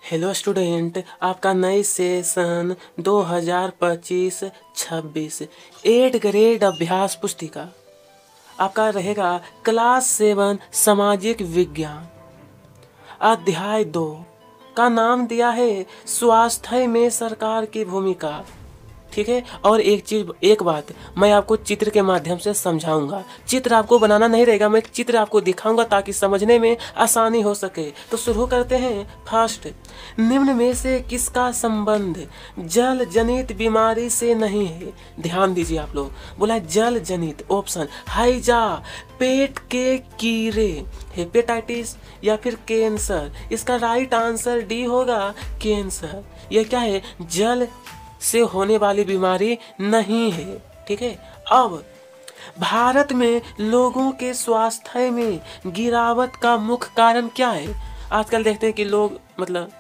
Hello student, आपका नई session 2025-26 8 grade अभ्यास पुस्तिका आपका रहेगा क्लास 7 सामाजिक विज्ञान। अध्याय 2 का नाम दिया है स्वास्थ्य में सरकार की भूमिका। ठीक है। और एक बात मैं आपको चित्र के माध्यम से समझाऊंगा। चित्र आपको बनाना नहीं रहेगा, मैं चित्र आपको दिखाऊंगा ताकि समझने में आसानी हो सके। तो शुरू करते हैं। फर्स्ट, निम्न में से किसका संबंध जल जनित बीमारी से नहीं है? ध्यान दीजिए आप लोग। बोला जल जनित। ऑप्शन हैजा, पेट के कीड़े, हेपेटाइटिस या फिर कैंसर। इसका राइट आंसर डी होगा, कैंसर। यह क्या है? जल से होने वाली बीमारी नहीं है। ठीक है। अब भारत में लोगों के स्वास्थ्य में गिरावट का मुख्य कारण क्या है? आजकल देखते हैं कि लोग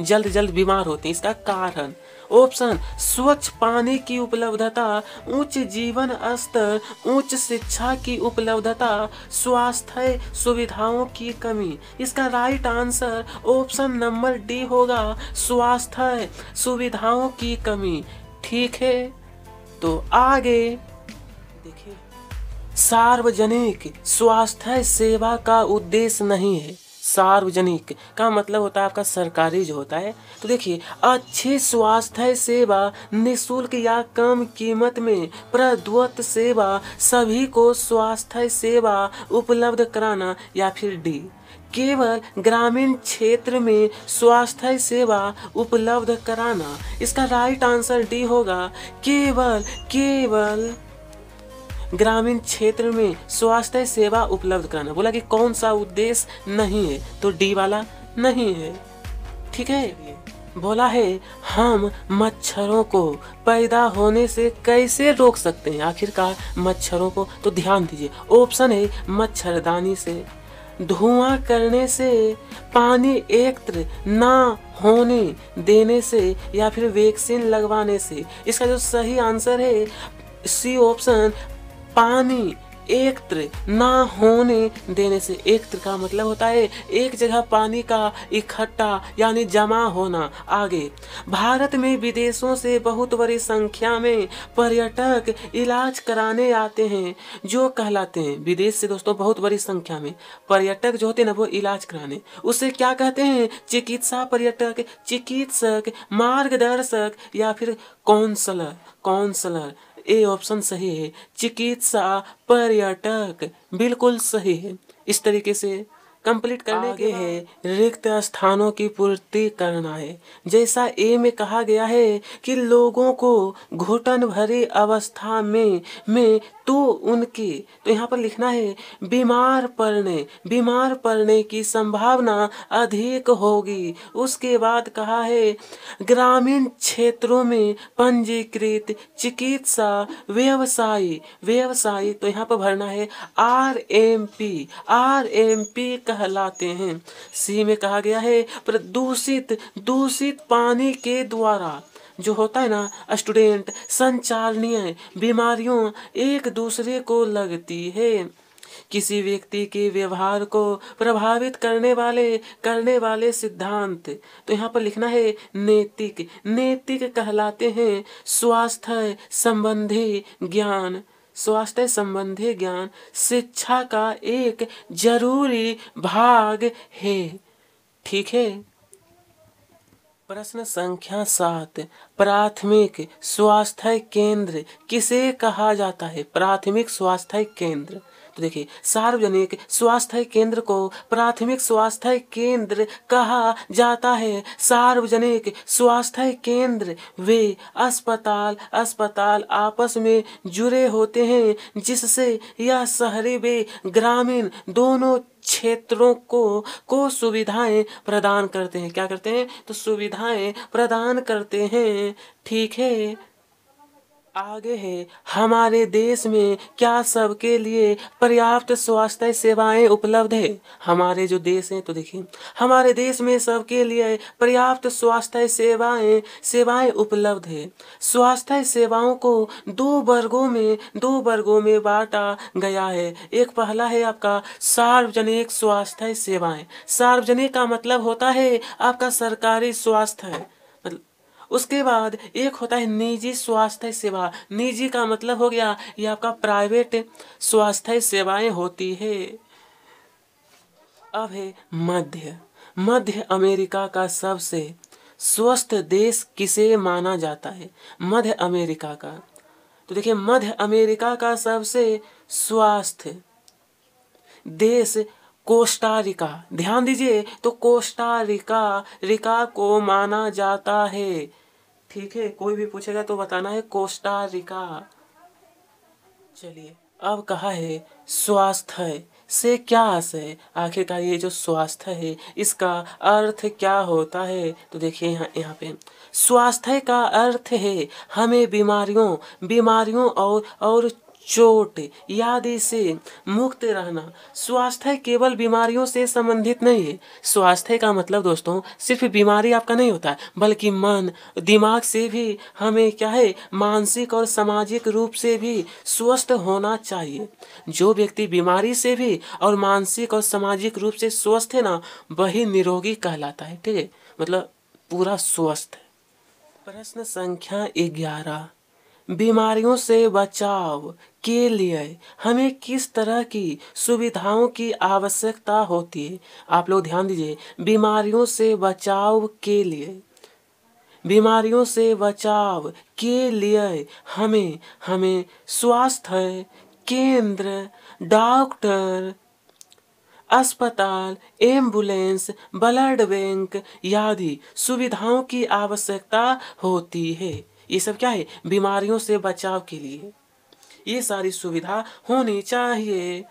जल्द जल्द बीमार होते हैं। इसका कारण ऑप्शन स्वच्छ पानी की उपलब्धता, उच्च जीवन स्तर, उच्च शिक्षा की उपलब्धता, स्वास्थ्य सुविधाओं की कमी। इसका right answer option number D होगा, स्वास्थ्य सुविधाओं की कमी। ठीक है। तो आगे देखिए, सार्वजनिक स्वास्थ्य सेवा का उद्देश्य नहीं है। सार्वजनिक का मतलब होता है आपका सरकारी जो होता है। तो देखिए, अच्छी स्वास्थ्य सेवा निःशुल्क या कम कीमत में प्रदत्त सेवा, सभी को स्वास्थ्य सेवा उपलब्ध कराना, या फिर डी केवल ग्रामीण क्षेत्र में स्वास्थ्य सेवा उपलब्ध कराना। इसका राइट आंसर डी होगा, केवल ग्रामीण क्षेत्र में स्वास्थ्य सेवा उपलब्ध कराना। बोला कि कौन सा उद्देश्य नहीं है, तो डी वाला नहीं है। ठीक है। बोला है हम मच्छरों को पैदा होने से कैसे रोक सकते हैं? आखिरकार मच्छरों को, तो ध्यान दीजिए। ऑप्शन है मच्छरदानी से, धुआं करने से, पानी एकत्र ना होने देने से, या फिर वैक्सीन लगवाने से। इसका जो सही आंसर है सी ऑप्शन, पानी एकत्र ना होने देने से। एकत्र का मतलब होता है एक जगह पानी का इकट्ठा यानी जमा होना। आगे, भारत में विदेशों से बहुत बड़ी संख्या में पर्यटक इलाज कराने आते हैं, जो कहलाते हैं विदेश से दोस्तों बहुत बड़ी संख्या में पर्यटक जो होते हैं ना, वो इलाज कराने, उसे क्या कहते हैं? चिकित्सा पर्यटक, चिकित्सक, मार्गदर्शक, या फिर काउंसलर। ए ऑप्शन सही है, चिकित्सा पर्यटक, बिल्कुल सही है। इस तरीके से कंप्लीट करने के है रिक्त स्थानों की पूर्ति करना है। जैसा ए में कहा गया है कि लोगों को घुटन भरी अवस्था में तो यहाँ पर लिखना है बीमार पड़ने की संभावना अधिक होगी। उसके बाद कहा है ग्रामीण क्षेत्रों में पंजीकृत चिकित्सा व्यवसायी, तो यहाँ पर भरना है आरएमपी कहलाते हैं। सी में कहा गया है दूषित पानी के द्वारा जो होता है ना स्टूडेंट, संचारणीय बीमारियों एक दूसरे को लगती है। किसी व्यक्ति के व्यवहार को प्रभावित करने वाले सिद्धांत, तो यहाँ पर लिखना है नैतिक कहलाते हैं। स्वास्थ्य संबंधी ज्ञान शिक्षा का एक जरूरी भाग है। ठीक है। प्रश्न संख्या 7, प्राथमिक स्वास्थ्य केंद्र किसे कहा जाता है? प्राथमिक स्वास्थ्य केंद्र, तो देखिए, सार्वजनिक स्वास्थ्य केंद्र को प्राथमिक स्वास्थ्य केंद्र कहा जाता है। सार्वजनिक स्वास्थ्य केंद्र वे अस्पताल आपस में जुड़े होते हैं, जिससे यह शहरी व ग्रामीण दोनों क्षेत्रों को सुविधाएं प्रदान करते हैं। क्या करते हैं? तो सुविधाएं प्रदान करते हैं। ठीक है। आगे है, हमारे देश में क्या सबके लिए पर्याप्त स्वास्थ्य सेवाएं उपलब्ध है। हमारे जो देश हैं तो देखिए, हमारे देश में सबके लिए पर्याप्त स्वास्थ्य सेवाएं उपलब्ध है। स्वास्थ्य सेवाओं को दो वर्गों में बांटा गया है। एक पहला है आपका सार्वजनिक स्वास्थ्य सेवाएं। सार्वजनिक का मतलब होता है आपका सरकारी स्वास्थ्य। उसके बाद एक होता है निजी स्वास्थ्य सेवा। निजी का मतलब हो गया ये आपका प्राइवेट स्वास्थ्य सेवाएं होती है। अब है मध्य अमेरिका का सबसे स्वस्थ देश किसे माना जाता है। मध्य अमेरिका का, तो देखिए मध्य अमेरिका का सबसे स्वस्थ देश कोस्टा रिका। ध्यान दीजिए, तो कोस्टा रिका को माना जाता है। ठीक है, कोई भी पूछेगा तो बताना है कोस्टा रिका। चलिए, अब कहा है स्वास्थ्य से क्या आशय। आखिरकार ये जो स्वास्थ्य है इसका अर्थ क्या होता है, तो देखिए यहाँ पे स्वास्थ्य का अर्थ है हमें बीमारियों और चोट आदि से मुक्त रहना। स्वास्थ्य केवल बीमारियों से संबंधित नहीं है। स्वास्थ्य का मतलब दोस्तों सिर्फ बीमारी आपका नहीं होता है, बल्कि मन दिमाग से भी हमें क्या है, मानसिक और सामाजिक रूप से भी स्वस्थ होना चाहिए। जो व्यक्ति बीमारी से भी और मानसिक और सामाजिक रूप से स्वस्थ है ना, वही निरोगी कहलाता है। ठीक है, मतलब पूरा स्वस्थ है। प्रश्न संख्या 11, बीमारियों से बचाव के लिए हमें किस तरह की सुविधाओं की आवश्यकता होती है। आप लोग ध्यान दीजिए, बीमारियों से बचाव के लिए हमें स्वास्थ्य केंद्र, डॉक्टर, अस्पताल, एम्बुलेंस, ब्लड बैंक आदि सुविधाओं की आवश्यकता होती है। ये सब क्या है, बीमारियों से बचाव के लिए ये सारी सुविधा होनी चाहिए।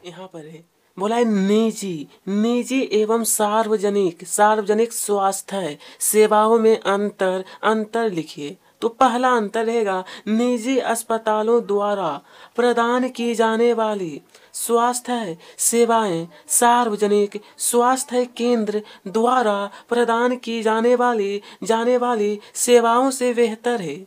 यहाँ पर है बोला है निजी एवं सार्वजनिक स्वास्थ्य सेवाओं में अंतर लिखिए। तो पहला अंतर रहेगा, निजी अस्पतालों द्वारा प्रदान की जाने वाली स्वास्थ्य सेवाएं सार्वजनिक स्वास्थ्य केंद्र द्वारा प्रदान की जाने वाली सेवाओं से बेहतर है।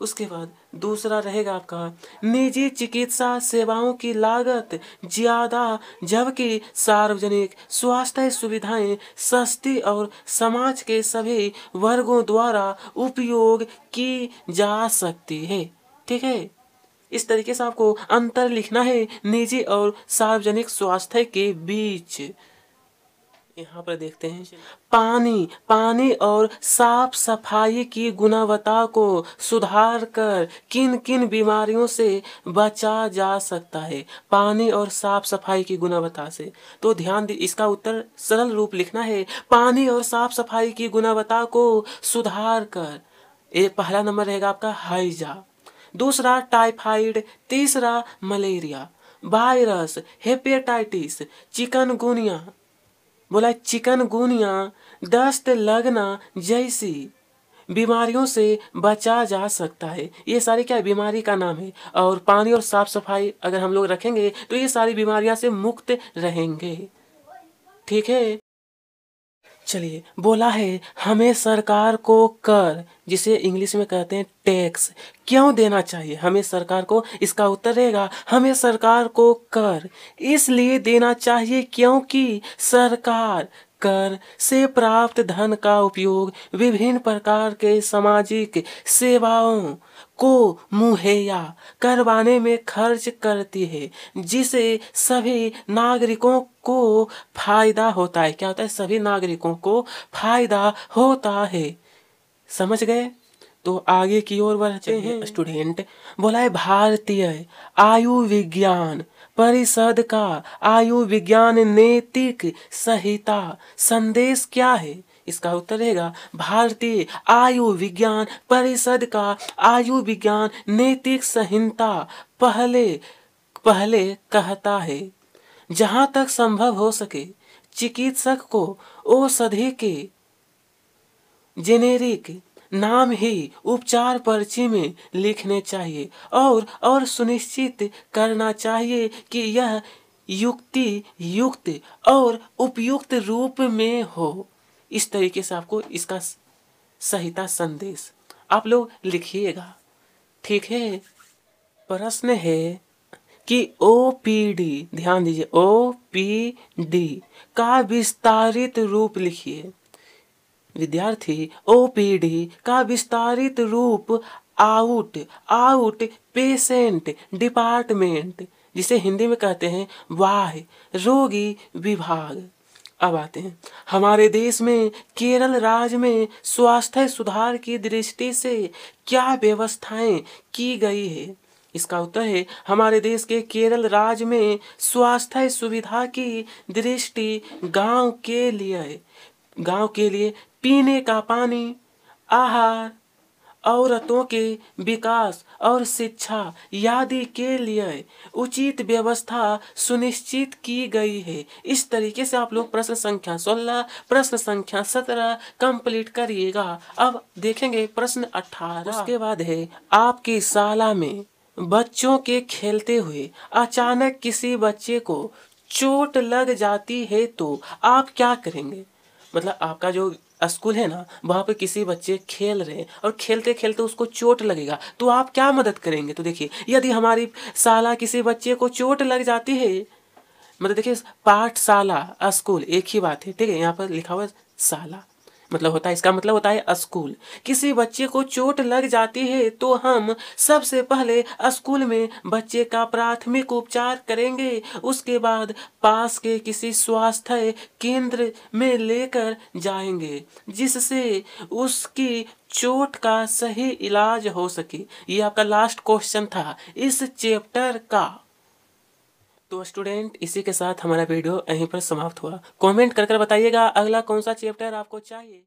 उसके बाद दूसरा रहेगा आपका, निजी चिकित्सा सेवाओं की लागत ज्यादा, जबकि सार्वजनिक स्वास्थ्य सुविधाएं सस्ती और समाज के सभी वर्गों द्वारा उपयोग की जा सकती है। ठीक है, इस तरीके से आपको अंतर लिखना है निजी और सार्वजनिक स्वास्थ्य के बीच। यहाँ पर देखते हैं, पानी और साफ सफाई की गुणवत्ता को सुधार कर किन किन बीमारियों से बचा जा सकता है। पानी और साफ सफाई की गुणवत्ता से, तो ध्यान दी, इसका उत्तर सरल रूप लिखना है, पानी और साफ सफाई की गुणवत्ता को सुधार कर। एक पहला नंबर रहेगा आपका हैजा, दूसरा टाइफाइड, तीसरा मलेरिया, वायरस, हेपेटाइटिस, चिकनगुनिया, बोला चिकनगुनिया, दस्त लगना जैसी बीमारियों से बचा जा सकता है। ये सारी क्या बीमारी का नाम है। और पानी और साफ सफाई अगर हम लोग रखेंगे तो ये सारी बीमारियां से मुक्त रहेंगे। ठीक है, चलिए, बोला है हमें सरकार को कर, जिसे इंग्लिश में कहते हैं टैक्स, क्यों देना चाहिए हमें सरकार को। इसका उत्तर रहेगा, हमें सरकार को कर इसलिए देना चाहिए क्योंकि सरकार कर से प्राप्त धन का उपयोग विभिन्न प्रकार के सामाजिक सेवाओं को मुहैया करवाने में खर्च करती है, जिसे सभी नागरिकों को फायदा होता है। क्या होता है, सभी नागरिकों को फायदा होता है। समझ गए, तो आगे की ओर बढ़ते हैं। स्टूडेंट, बोला है भारतीय आयु विज्ञान परिषद का आयु विज्ञान नैतिक संहिता संदेश क्या है। इसका उत्तर रहेगा, भारतीय आयु विज्ञान परिषद का आयु विज्ञान नैतिक संहिता पहले कहता है, जहां तक संभव हो सके चिकित्सक को औषधि के जेनेरिक नाम ही उपचार पर्ची में लिखने चाहिए और सुनिश्चित करना चाहिए कि यह युक्ति युक्त और उपयुक्त रूप में हो। इस तरीके से आपको इसका संहिता संदेश आप लोग लिखिएगा, ठीक है। प्रश्न है कि ओपीडी, ध्यान दीजिए, ओपीडी का विस्तारित रूप लिखिए। विद्यार्थी, ओपीडी का विस्तारित रूप आउट पेशेंट डिपार्टमेंट, जिसे हिंदी में कहते हैं बाह्य रोगी विभाग। अब आते हैं, हमारे देश में केरल राज्य में स्वास्थ्य सुधार की दृष्टि से क्या व्यवस्थाएं की गई है। इसका उत्तर है, हमारे देश के केरल राज्य में स्वास्थ्य सुविधा की दृष्टि गांव के लिए पीने का पानी, आहार, औरतों के विकास और शिक्षा आदि के लिए उचित व्यवस्था सुनिश्चित की गई है। इस तरीके से आप लोग प्रश्न संख्या 16, प्रश्न संख्या 17 कंप्लीट करिएगा। अब देखेंगे प्रश्न 18। उसके बाद है, आपकी शाला में बच्चों के खेलते हुए अचानक किसी बच्चे को चोट लग जाती है तो आप क्या करेंगे। मतलब आपका जो स्कूल है ना, वहाँ पे किसी बच्चे खेल रहे हैं और खेलते खेलते उसको चोट लगेगा तो आप क्या मदद करेंगे। तो देखिए, यदि हमारी शाला किसी बच्चे को चोट लग जाती है, मतलब देखिए, पाठशाला स्कूल एक ही बात है, ठीक है। यहाँ पर लिखा हुआ शाला मतलब होता है, इसका मतलब होता है स्कूल। किसी बच्चे को चोट लग जाती है तो हम सबसे पहले स्कूल में बच्चे का प्राथमिक उपचार करेंगे। उसके बाद पास के किसी स्वास्थ्य केंद्र में लेकर जाएंगे जिससे उसकी चोट का सही इलाज हो सके। ये आपका लास्ट क्वेश्चन था इस चैप्टर का। तो स्टूडेंट, इसी के साथ हमारा वीडियो यहीं पर समाप्त हुआ। कमेंट कर बताइएगा अगला कौन सा चैप्टर आपको चाहिए।